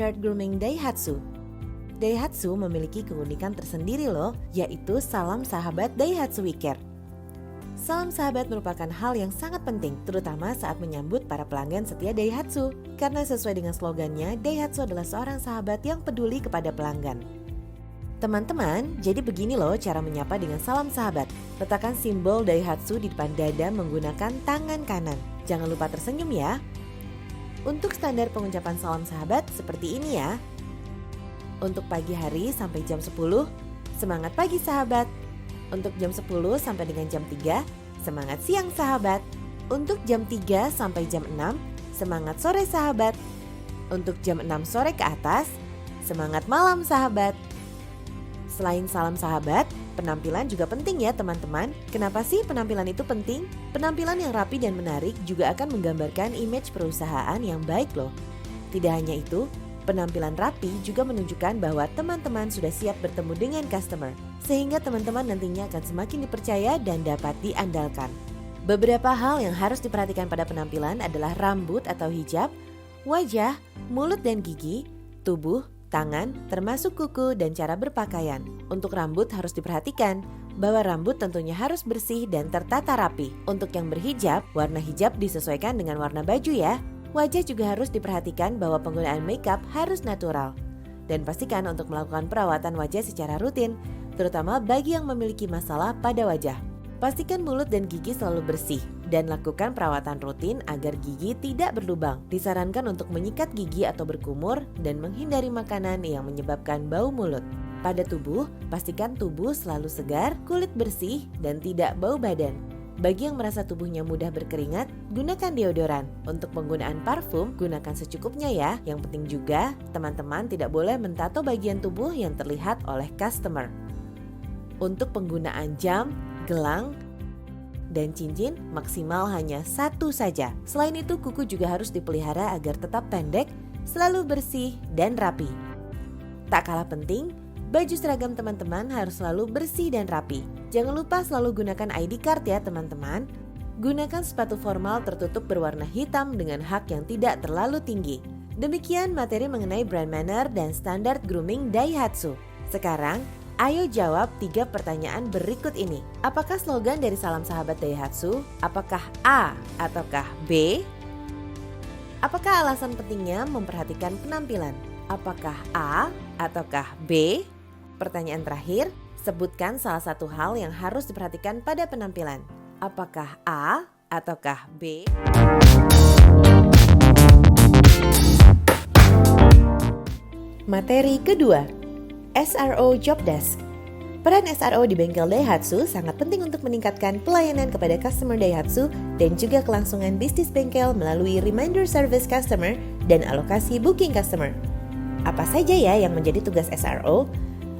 Standard Grooming Daihatsu. Daihatsu memiliki keunikan tersendiri loh, yaitu Salam Sahabat Daihatsu We Care. Salam sahabat merupakan hal yang sangat penting, terutama saat menyambut para pelanggan setia Daihatsu. Karena sesuai dengan slogannya, Daihatsu adalah seorang sahabat yang peduli kepada pelanggan. Teman-teman, jadi begini loh cara menyapa dengan salam sahabat. Letakkan simbol Daihatsu di depan dada menggunakan tangan kanan. Jangan lupa tersenyum ya. Untuk standar pengucapan salam sahabat seperti ini ya. Untuk pagi hari sampai jam 10, semangat pagi sahabat. Untuk jam 10 sampai dengan jam 3, semangat siang sahabat. Untuk jam 3 sampai jam 6, semangat sore sahabat. Untuk jam 6 sore ke atas, semangat malam sahabat. Selain salam sahabat, penampilan juga penting ya teman-teman. Kenapa sih penampilan itu penting? Penampilan yang rapi dan menarik juga akan menggambarkan image perusahaan yang baik loh. Tidak hanya itu, penampilan rapi juga menunjukkan bahwa teman-teman sudah siap bertemu dengan customer, sehingga teman-teman nantinya akan semakin dipercaya dan dapat diandalkan. Beberapa hal yang harus diperhatikan pada penampilan adalah rambut atau hijab, wajah, mulut dan gigi, tubuh, tangan, termasuk kuku dan cara berpakaian. Untuk rambut harus diperhatikan bahwa rambut tentunya harus bersih dan tertata rapi. Untuk yang berhijab, warna hijab disesuaikan dengan warna baju ya. Wajah juga harus diperhatikan bahwa penggunaan makeup harus natural. Dan pastikan untuk melakukan perawatan wajah secara rutin, terutama bagi yang memiliki masalah pada wajah. Pastikan mulut dan gigi selalu bersih dan lakukan perawatan rutin agar gigi tidak berlubang. Disarankan untuk menyikat gigi atau berkumur dan menghindari makanan yang menyebabkan bau mulut. Pada tubuh, pastikan tubuh selalu segar, kulit bersih, dan tidak bau badan. Bagi yang merasa tubuhnya mudah berkeringat, gunakan deodoran. Untuk penggunaan parfum, gunakan secukupnya ya. Yang penting juga, teman-teman tidak boleh mentato bagian tubuh yang terlihat oleh customer. Untuk penggunaan jam, gelang, dan cincin maksimal hanya satu saja. Selain itu, kuku juga harus dipelihara agar tetap pendek, selalu bersih, dan rapi. Tak kalah penting, baju seragam teman-teman harus selalu bersih dan rapi. Jangan lupa selalu gunakan ID card ya teman-teman. Gunakan sepatu formal tertutup berwarna hitam dengan hak yang tidak terlalu tinggi. Demikian materi mengenai brand manner dan standar grooming Daihatsu. Sekarang, ayo jawab 3 pertanyaan berikut ini. Apakah slogan dari Salam Sahabat Daihatsu? Apakah A ataukah B? Apakah alasan pentingnya memperhatikan penampilan? Apakah A ataukah B? Pertanyaan terakhir, sebutkan salah satu hal yang harus diperhatikan pada penampilan. Apakah A ataukah B? Materi kedua, SRO Job Desk. Peran SRO di bengkel Daihatsu sangat penting untuk meningkatkan pelayanan kepada customer Daihatsu dan juga kelangsungan bisnis bengkel melalui reminder service customer dan alokasi booking customer. Apa saja ya yang menjadi tugas SRO?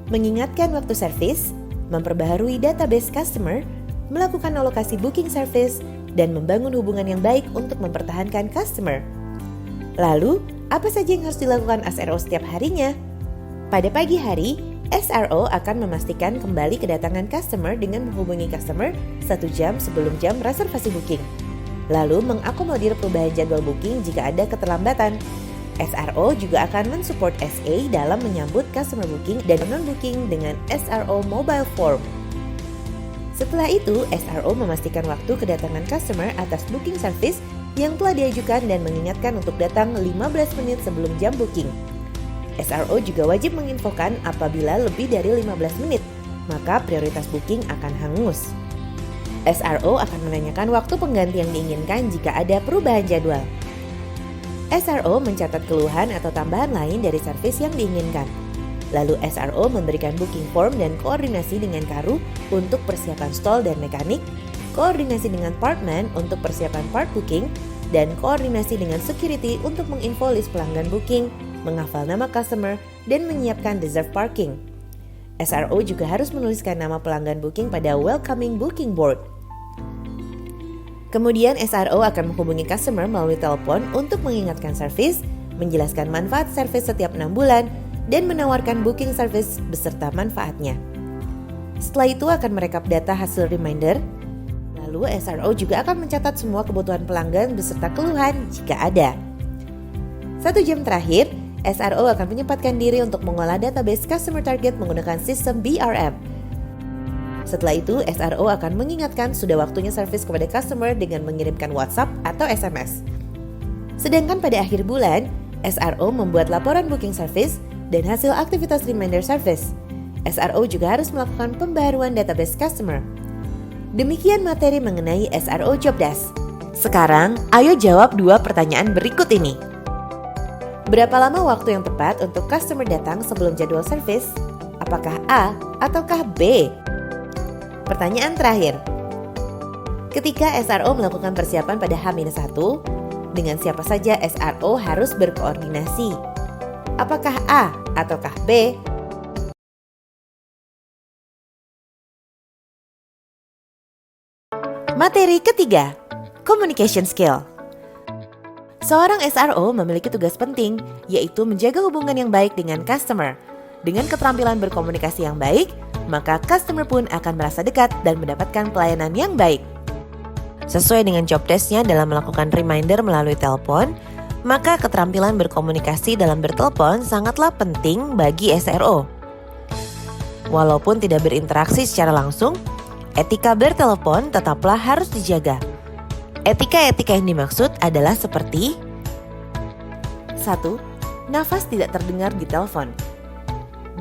Mengingatkan waktu servis, memperbaharui database customer, melakukan alokasi booking service, dan membangun hubungan yang baik untuk mempertahankan customer. Lalu, apa saja yang harus dilakukan SRO setiap harinya? Pada pagi hari, SRO akan memastikan kembali kedatangan customer dengan menghubungi customer 1 jam sebelum jam reservasi booking. Lalu mengakomodir perubahan jadwal booking jika ada keterlambatan. SRO juga akan mensupport SA dalam menyambut customer booking dan non-booking dengan SRO Mobile Form. Setelah itu, SRO memastikan waktu kedatangan customer atas booking service yang telah diajukan dan mengingatkan untuk datang 15 menit sebelum jam booking. SRO juga wajib menginfokan apabila lebih dari 15 menit, maka prioritas booking akan hangus. SRO akan menanyakan waktu pengganti yang diinginkan jika ada perubahan jadwal. SRO mencatat keluhan atau tambahan lain dari servis yang diinginkan. Lalu SRO memberikan booking form dan koordinasi dengan Karu untuk persiapan stall dan mekanik, koordinasi dengan partman untuk persiapan part booking, dan koordinasi dengan security untuk menginfo list pelanggan booking, menghafal nama customer, dan menyiapkan reserve parking. SRO juga harus menuliskan nama pelanggan booking pada welcoming booking board. Kemudian SRO akan menghubungi customer melalui telepon untuk mengingatkan servis, menjelaskan manfaat servis setiap 6 bulan, dan menawarkan booking service beserta manfaatnya. Setelah itu akan merekap data hasil reminder, lalu SRO juga akan mencatat semua kebutuhan pelanggan beserta keluhan jika ada. 1 jam terakhir, SRO akan menyempatkan diri untuk mengolah database customer target menggunakan sistem BRM. Setelah itu, SRO akan mengingatkan sudah waktunya service kepada customer dengan mengirimkan WhatsApp atau SMS. Sedangkan pada akhir bulan, SRO membuat laporan booking service dan hasil aktivitas reminder service. SRO juga harus melakukan pembaruan database customer. Demikian materi mengenai SRO Job Desk. Sekarang, ayo jawab 2 pertanyaan berikut ini. Berapa lama waktu yang tepat untuk customer datang sebelum jadwal service? Apakah A ataukah B? Pertanyaan terakhir. Ketika SRO melakukan persiapan pada H-1, dengan siapa saja SRO harus berkoordinasi? Apakah A ataukah B? Materi ketiga, communication skill. Seorang SRO memiliki tugas penting, yaitu menjaga hubungan yang baik dengan customer. Dengan keterampilan berkomunikasi yang baik, maka customer pun akan merasa dekat dan mendapatkan pelayanan yang baik. Sesuai dengan job desk-nya dalam melakukan reminder melalui telepon, maka keterampilan berkomunikasi dalam bertelepon sangatlah penting bagi SRO. Walaupun tidak berinteraksi secara langsung, etika bertelepon tetaplah harus dijaga. Etika-etika yang dimaksud adalah seperti 1. Nafas tidak terdengar di telepon.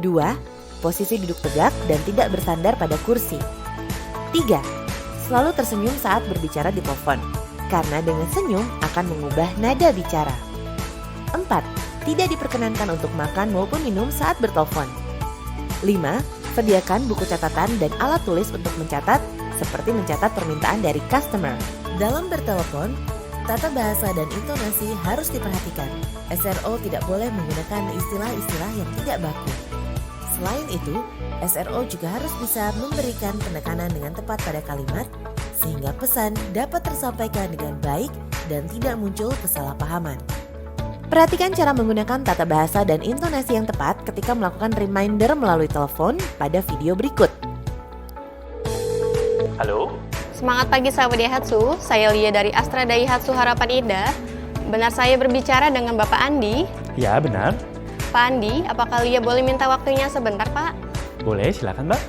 2. Posisi duduk tegak dan tidak bersandar pada kursi. 3. Selalu tersenyum saat berbicara di telepon, karena dengan senyum akan mengubah nada bicara. 4. Tidak diperkenankan untuk makan maupun minum saat bertelepon. 5. Sediakan buku catatan dan alat tulis untuk mencatat, seperti mencatat permintaan dari customer. Dalam bertelepon, tata bahasa dan intonasi harus diperhatikan. SRO tidak boleh menggunakan istilah-istilah yang tidak baku. Selain itu, SRO juga harus bisa memberikan penekanan dengan tepat pada kalimat, sehingga pesan dapat tersampaikan dengan baik dan tidak muncul kesalahpahaman. Perhatikan cara menggunakan tata bahasa dan intonasi yang tepat ketika melakukan reminder melalui telepon pada video berikut. Halo? Semangat pagi sahabat Daihatsu, saya Lia dari Astra Daihatsu Harapan Indah. Benar saya berbicara dengan Bapak Andi? Ya, benar. Pak Andi, apakah Lia boleh minta waktunya sebentar, Pak? Boleh, silakan, Mbak.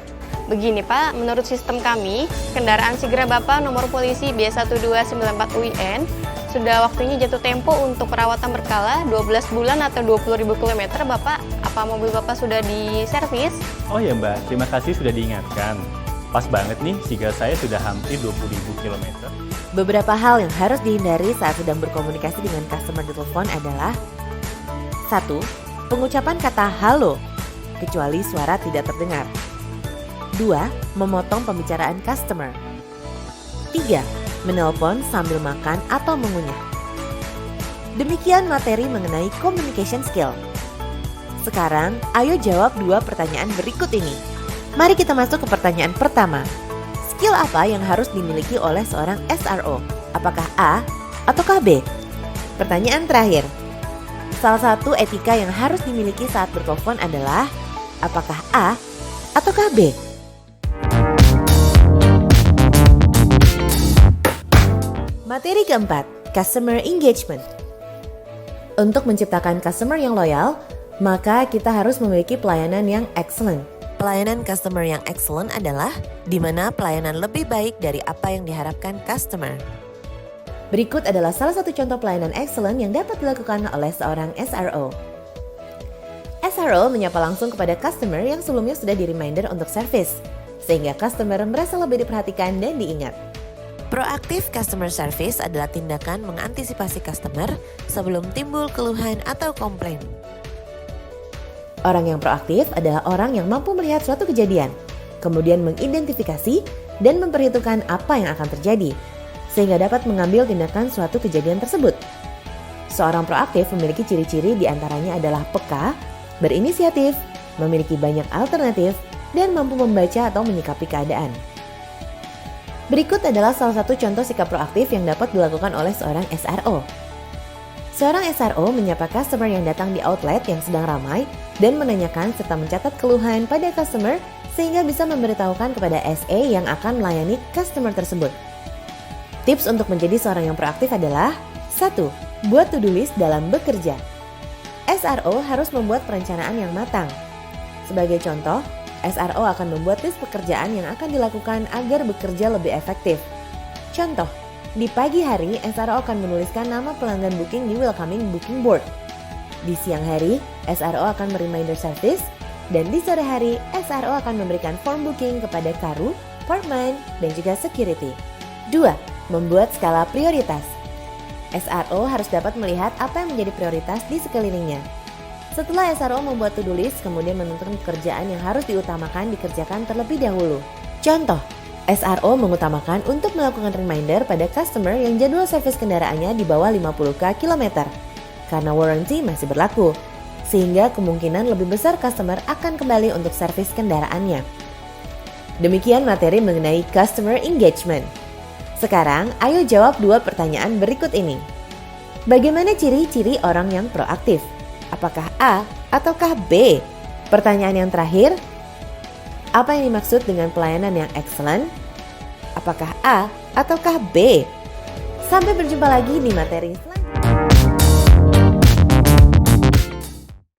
Begini, Pak, menurut sistem kami, kendaraan segera Bapak nomor polisi B1294 UIN sudah waktunya jatuh tempo untuk perawatan berkala 12 bulan atau 20.000 km, Bapak. Apa mobil Bapak sudah diservis? Oh ya, Mbak, terima kasih sudah diingatkan. Pas banget nih, Siga saya sudah hampir 20.000 km. Beberapa hal yang harus dihindari saat sedang berkomunikasi dengan customer di telepon adalah 1. Pengucapan kata halo, kecuali suara tidak terdengar. 2. Memotong pembicaraan customer. 3. Menelpon sambil makan atau mengunyah. Demikian materi mengenai communication skill. Sekarang, ayo jawab 2 pertanyaan berikut ini. Mari kita masuk ke pertanyaan pertama. Skill apa yang harus dimiliki oleh seorang SRO? Apakah A ataukah B? Pertanyaan terakhir. Salah satu etika yang harus dimiliki saat bertelepon adalah apakah A ataukah B? Materi keempat, customer engagement. Untuk menciptakan customer yang loyal, maka kita harus memiliki pelayanan yang excellent. Pelayanan customer yang excellent adalah di mana pelayanan lebih baik dari apa yang diharapkan customer. Berikut adalah salah satu contoh pelayanan excellent yang dapat dilakukan oleh seorang SRO. SRO menyapa langsung kepada customer yang sebelumnya sudah di-reminder untuk service, sehingga customer merasa lebih diperhatikan dan diingat. Proaktif customer service adalah tindakan mengantisipasi customer sebelum timbul keluhan atau komplain. Orang yang proaktif adalah orang yang mampu melihat suatu kejadian, kemudian mengidentifikasi dan memperhitungkan apa yang akan terjadi, sehingga dapat mengambil tindakan suatu kejadian tersebut. Seorang proaktif memiliki ciri-ciri diantaranya adalah peka, berinisiatif, memiliki banyak alternatif, dan mampu membaca atau menyikapi keadaan. Berikut adalah salah satu contoh sikap proaktif yang dapat dilakukan oleh seorang SRO. Seorang SRO menyapa customer yang datang di outlet yang sedang ramai dan menanyakan serta mencatat keluhan pada customer sehingga bisa memberitahukan kepada SE yang akan melayani customer tersebut. Tips untuk menjadi seorang yang proaktif adalah 1. Buat to-do list dalam bekerja. SRO harus membuat perencanaan yang matang. Sebagai contoh, SRO akan membuat list pekerjaan yang akan dilakukan agar bekerja lebih efektif. Contoh, di pagi hari SRO akan menuliskan nama pelanggan booking di welcoming booking board. Di siang hari, SRO akan reminder service, dan di sore hari, SRO akan memberikan form booking kepada Karu, Portman, dan juga security. 2. Membuat skala prioritas. SRO harus dapat melihat apa yang menjadi prioritas di sekelilingnya. Setelah SRO membuat to-do list, kemudian menentukan pekerjaan yang harus diutamakan dikerjakan terlebih dahulu. Contoh, SRO mengutamakan untuk melakukan reminder pada customer yang jadwal servis kendaraannya di bawah 50 km karena warranty masih berlaku, sehingga kemungkinan lebih besar customer akan kembali untuk servis kendaraannya. Demikian materi mengenai customer engagement. Sekarang, ayo jawab 2 pertanyaan berikut ini. Bagaimana ciri-ciri orang yang proaktif? Apakah A ataukah B? Pertanyaan yang terakhir, apa yang dimaksud dengan pelayanan yang excellent? Apakah A ataukah B? Sampai berjumpa lagi di materi selanjutnya.